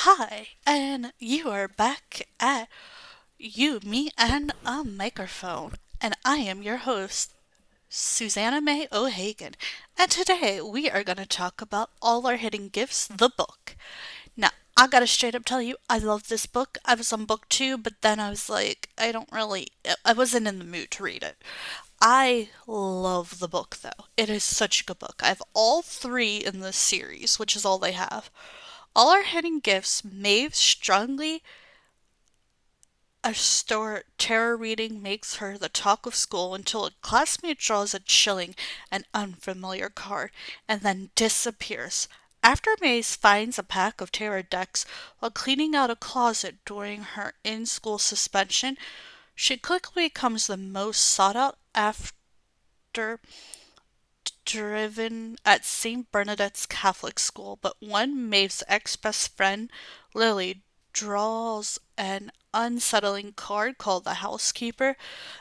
Hi, and you are back at You, Me, and a Microphone. And I am your host, Susanna May O'Hagan. And today we are going to talk about All Our Hidden Gifts, the book. Now, I gotta straight up tell you, I love this book. I was on book two, but then I was like, I wasn't in the mood to read it. I love the book though. It is such a good book. I have all three in this series, which is all they have. All Our Hidden Gifts, Maeve strongly a store tarot reading makes her the talk of school until a classmate draws a chilling and unfamiliar card and then disappears. After Maze finds a pack of tarot decks while cleaning out a closet during her in school suspension, she quickly becomes the most sought out after driven at St. Bernadette's Catholic School, but one Maeve's ex best friend, Lily, draws an unsettling card called the Housekeeper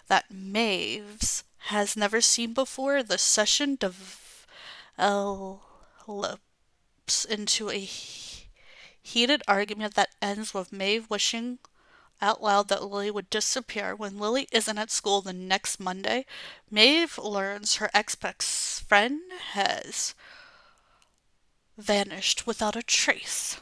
that Maeve's has never seen before. The session develops into a heated argument that ends with Maeve wishing out loud that Lily would disappear. When Lily isn't at school the next Monday, Maeve learns her ex-best friend has vanished without a trace.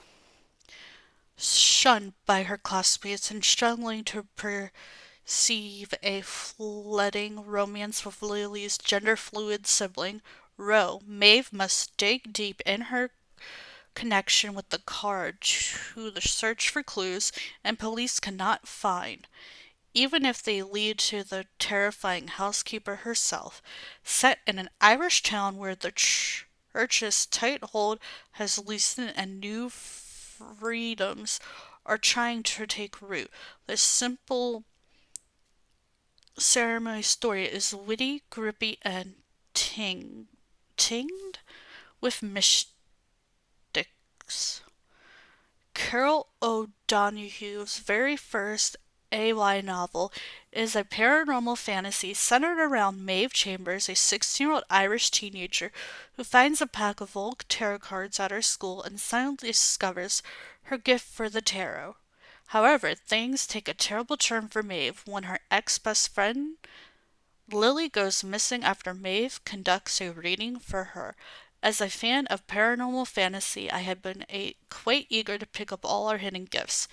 Shunned by her classmates and struggling to perceive a fleeting romance with Lily's gender-fluid sibling, Ro, Maeve must dig deep in her connection with the card to the search for clues and police cannot find, even if they lead to the terrifying housekeeper herself. Set in an Irish town where the church's tight hold has loosened and new freedoms are trying to take root, this simple ceremony story is witty, grippy, and tinged with mystics. Carol O'Donoghue's very first AY novel is a paranormal fantasy centered around Maeve Chambers, a 16-year-old Irish teenager who finds a pack of old tarot cards at her school and silently discovers her gift for the tarot. However, things take a terrible turn for Maeve when her ex-best friend Lily goes missing after Maeve conducts a reading for her. As a fan of paranormal fantasy, I had been quite eager to pick up All Our Hidden Gifts.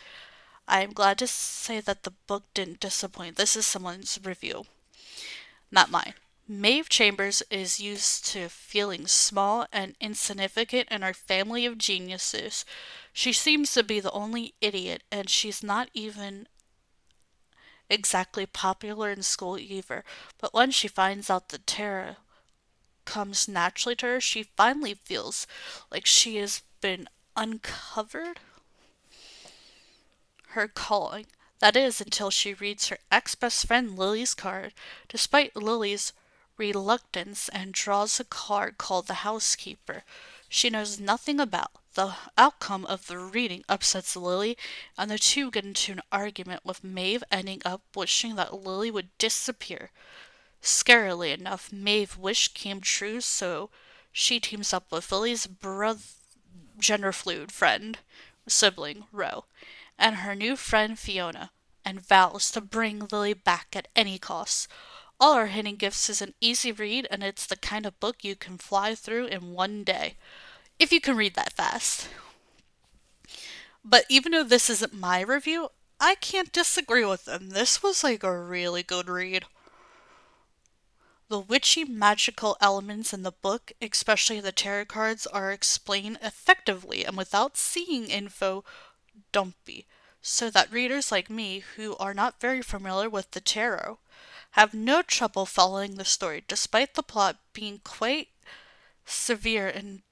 I am glad to say that the book didn't disappoint. This is someone's review, not mine. Maeve Chambers is used to feeling small and insignificant in her family of geniuses. She seems to be the only idiot, and she's not even exactly popular in school either. But when she finds out the tarot comes naturally to her, she finally feels like she has been uncovered her calling. That is, until she reads her ex best friend Lily's card, despite Lily's reluctance, and draws a card called the Housekeeper. She knows nothing about. The outcome of the reading upsets Lily, and the two get into an argument with Maeve ending up wishing that Lily would disappear. Scarily enough, Maeve's wish came true, so she teams up with Lily's gender fluid friend, sibling, Ro, and her new friend Fiona, and vows to bring Lily back at any cost. All Our Hidden Gifts is an easy read, and it's the kind of book you can fly through in one day, if you can read that fast. But even though this isn't my review, I can't disagree with them. This was like a really good read. The witchy magical elements in the book, especially the tarot cards, are explained effectively and without seeing info dumpy, so that readers like me, who are not very familiar with the tarot, have no trouble following the story, despite the plot being quite severe in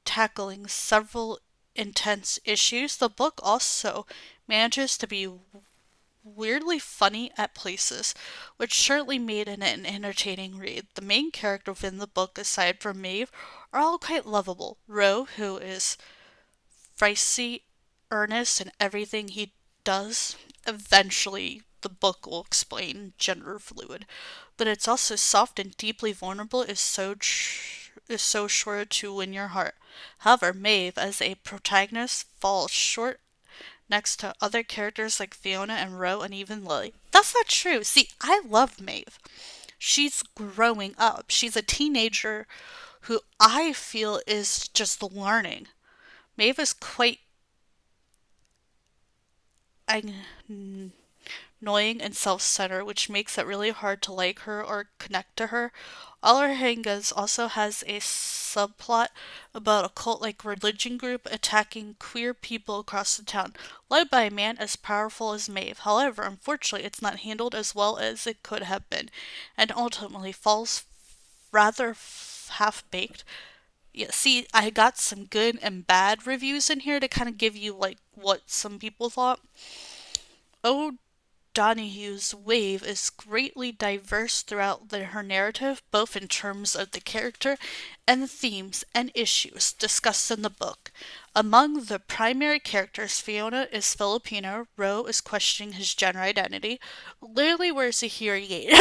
tackling several intense issues. The book also manages to be weirdly funny at places, which certainly made it an entertaining read. The main character within the book, aside from Maeve, are all quite lovable. Ro, who is feisty, earnest in everything he does, eventually the book will explain gender fluid, but it's also soft and deeply vulnerable is so sure to win your heart. However, Maeve, as a protagonist, falls short next to other characters like Fiona and Ro and even Lily. That's not true. See, I love Maeve. She's growing up. She's a teenager who I feel is just learning. Maeve is quite annoying and self-centered, which makes it really hard to like her or connect to her. All Our Hangas also has a subplot about a cult-like religion group attacking queer people across the town, led by a man as powerful as Maeve. However, unfortunately, it's not handled as well as it could have been, and ultimately falls rather half-baked. Yeah, see, I got some good and bad reviews in here to kind of give you like what some people thought. O'Donoghue's Wave is greatly diverse throughout her narrative, both in terms of the character and the themes and issues discussed in the book. Among the primary characters, Fiona is Filipino, Ro is questioning his gender identity, literally wears a hearing aid,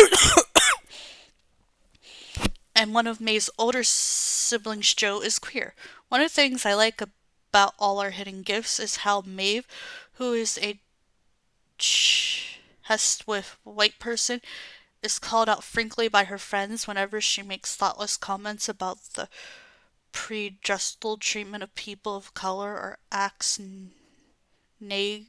and one of May's older siblings, Joe, is queer. One of the things I like about All Our Hidden Gifts is how Maeve, who is a chest with white person, is called out frankly by her friends whenever she makes thoughtless comments about the prejudicial treatment of people of color or acts naive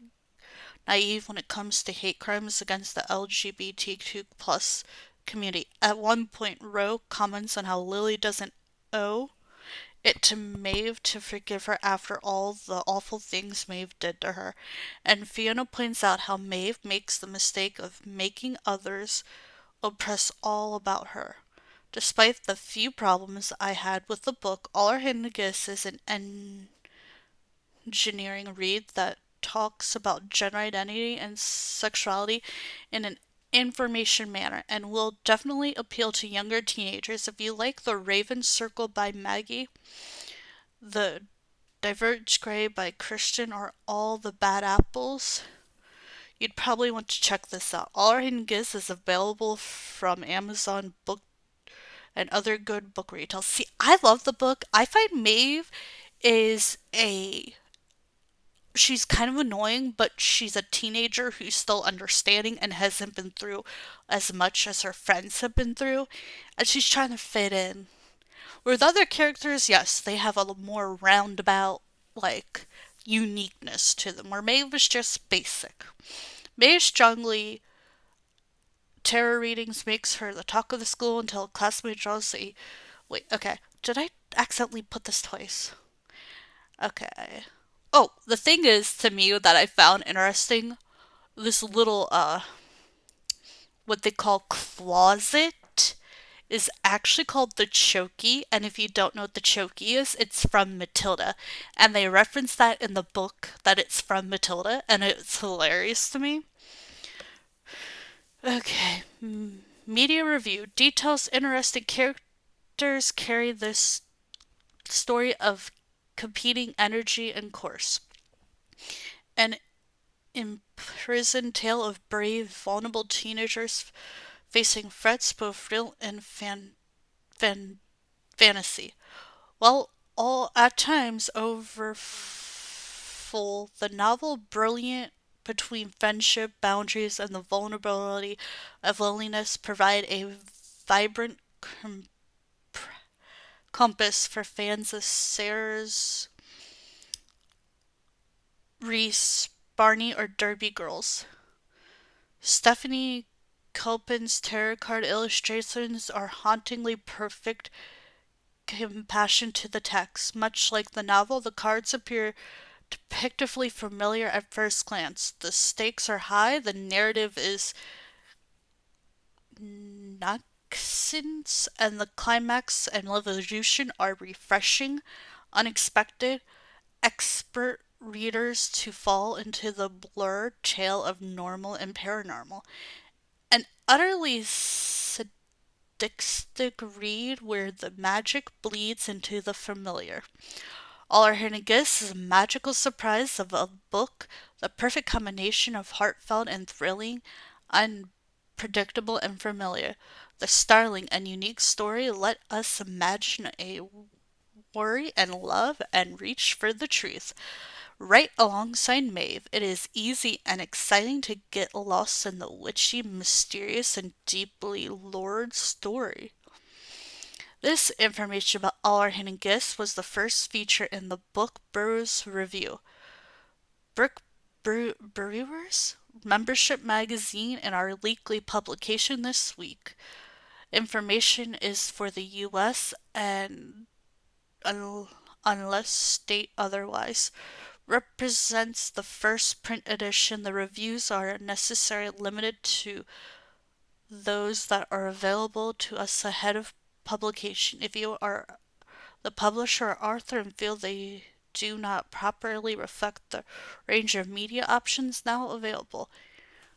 when it comes to hate crimes against the LGBTQ plus community. At one point, Ro comments on how Lily doesn't owe it to Maeve to forgive her after all the awful things Maeve did to her. And Fiona points out how Maeve makes the mistake of making others oppress all about her. Despite the few problems I had with the book, All Our Hidden Gifts is an engineering read that talks about gender identity and sexuality in an information manner and will definitely appeal to younger teenagers. If you like The Raven Circle by Maggie, The Diverge Gray by Christian, or All the Bad Apples, you'd probably want to check this out. All Our Hidden Gifts is available from Amazon Book and other good book retailers. See, I love the book. I find Maeve is a she's kind of annoying, but she's a teenager who's still understanding and hasn't been through as much as her friends have been through, and she's trying to fit in. With other characters, yes, they have a more roundabout, like, uniqueness to them, where Maeve is just basic. Maeve strongly tarot readings makes her the talk of the school until a classmate draws a. Wait, okay. Did I accidentally put this twice? Okay. Oh, the thing is to me that I found interesting, this little what they call closet is actually called the Chokey, and if you don't know what the Chokey is, it's from Matilda. And they reference that in the book that it's from Matilda, and it's hilarious to me. Okay. Media review details interesting characters carry this story of competing energy and course. An imprisoned tale of brave, vulnerable teenagers facing threats both real and fantasy. While all at times overfull, the novel brilliant between friendship, boundaries, and the vulnerability of loneliness provide a vibrant compass for fans of Sarah's Reese, Barney, or Derby Girls. Stephanie Kilpin's tarot card illustrations are hauntingly perfect compassion to the text. Much like the novel, the cards appear depictively familiar at first glance. The stakes are high, the narrative is nonsense, and the climax and resolution are refreshing, unexpected, expert readers to fall into the blurred tale of normal and paranormal. An utterly sadistic read where the magic bleeds into the familiar. All Our Hidden Gifts is a magical surprise of a book, the perfect combination of heartfelt and thrilling, unpredictable and familiar. The startling and unique story let us imagine a worry and love and reach for the truth. Right alongside Maeve, it is easy and exciting to get lost in the witchy, mysterious, and deeply lurid story. This information about all our hidden gifts was the first feature in the Book Brewers Review. Brewers membership magazine in our weekly publication this week. Information is for the US and unless state otherwise represents the first print edition. The reviews are necessarily limited to those that are available to us ahead of publication. If you are the publisher or author and feel they do not properly reflect the range of media options now available.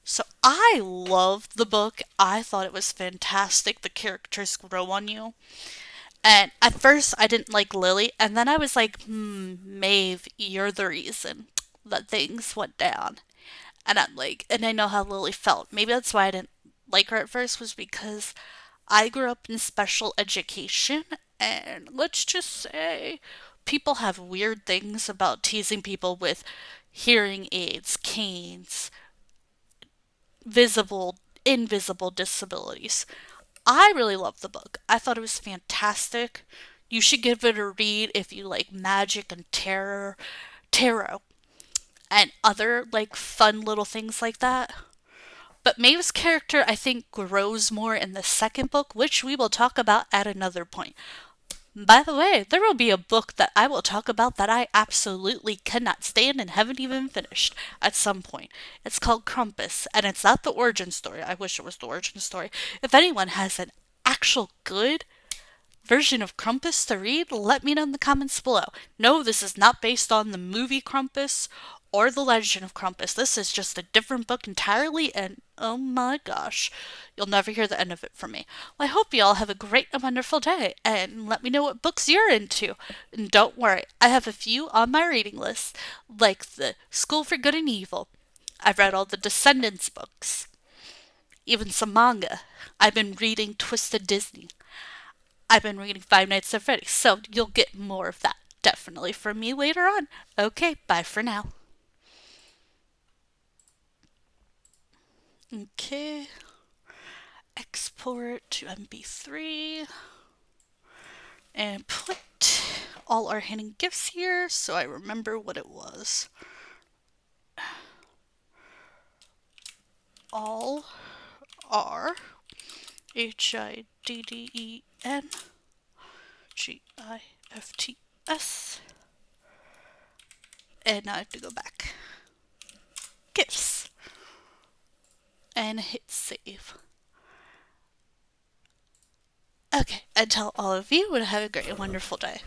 So I loved the book. I thought it was fantastic. The characters grow on you. And at first I didn't like Lily, and then I was like, Maeve, you're the reason that things went down. And I'm like, and I know how Lily felt. Maybe that's why I didn't like her at first, was because I grew up in special education, and let's just say people have weird things about teasing people with hearing aids, canes, visible, invisible disabilities. I really loved the book. I thought it was fantastic. You should give it a read if you like magic and tarot, and other like fun little things like that. But Maeve's character, I think, grows more in the second book, which we will talk about at another point. By the way, there will be a book that I will talk about that I absolutely cannot stand and haven't even finished at some point. It's called Krampus, and it's not the origin story. I wish it was the origin story. If anyone has an actual good version of Krampus to read, let me know in the comments below. No, this is not based on the movie Krampus or the legend of Krampus. This is just a different book entirely, and oh my gosh, you'll never hear the end of it from me. Well, I hope you all have a great and wonderful day, and let me know what books you're into. And don't worry, I have a few on my reading list, like the School for Good and Evil. I've read all the Descendants books, even some manga. I've been reading Twisted Disney. I've been reading Five Nights at Freddy's, so you'll get more of that definitely from me later on. Okay, bye for now. Okay, export to MP3 and put all our hidden gifts here so I remember what it was. All are HIDDENGIFTS, and now I have to go back. Gifts and hit save. Okay, and tell all of you would have a great and wonderful day.